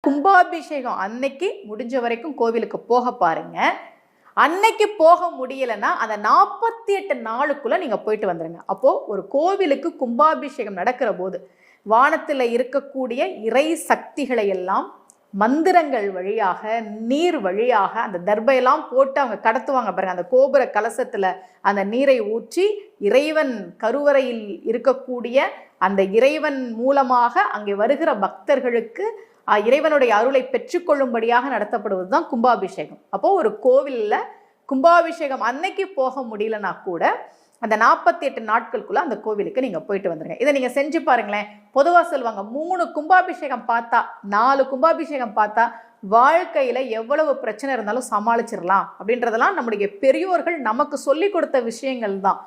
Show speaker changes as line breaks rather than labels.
கும்பாபிஷேகம் அன்னைக்கு முடிஞ்ச வரைக்கும் கோவிலுக்கு போக பாருங்க. அன்னைக்கு போக முடியலைன்னா அந்த 48 நாளுக்குள்ள நீங்க போயிட்டு வந்துருங்க. அப்போ ஒரு கோவிலுக்கு கும்பாபிஷேகம் நடக்கிற போது வானத்தில் இருக்கக்கூடிய இறை சக்திகளை எல்லாம் மந்திரங்கள் வழியாக, நீர் வழியாக, அந்த தர்பையெல்லாம் போட்டு அவங்க கடத்துவாங்க பாருங்க. அந்த கோபுர கலசத்துல அந்த நீரை ஊற்றி இறைவன் கருவறையில் இருக்கக்கூடிய அந்த இறைவன் மூலமாக அங்கே வருகிற பக்தர்களுக்கு இறைவனுடைய அருளை பெற்றுக்கொள்ளும்படியாக நடத்தப்படுவது தான் கும்பாபிஷேகம். அப்போ ஒரு கோவிலில் கும்பாபிஷேகம் அன்னைக்கு போக முடியலன்னா கூட அந்த 48 நாட்களுக்குள்ள அந்த கோவிலுக்கு நீங்க போயிட்டு வந்துருங்க. இதை நீங்க செஞ்சு பாருங்களேன். பொதுவாக சொல்லுவாங்க 3 கும்பாபிஷேகம் பார்த்தா, 4 கும்பாபிஷேகம் பார்த்தா வாழ்க்கையில எவ்வளவு பிரச்சனை இருந்தாலும் சமாளிச்சிடலாம் அப்படின்றதெல்லாம் நம்முடைய பெரியோர்கள் நமக்கு சொல்லி கொடுத்த விஷயங்கள் தான்.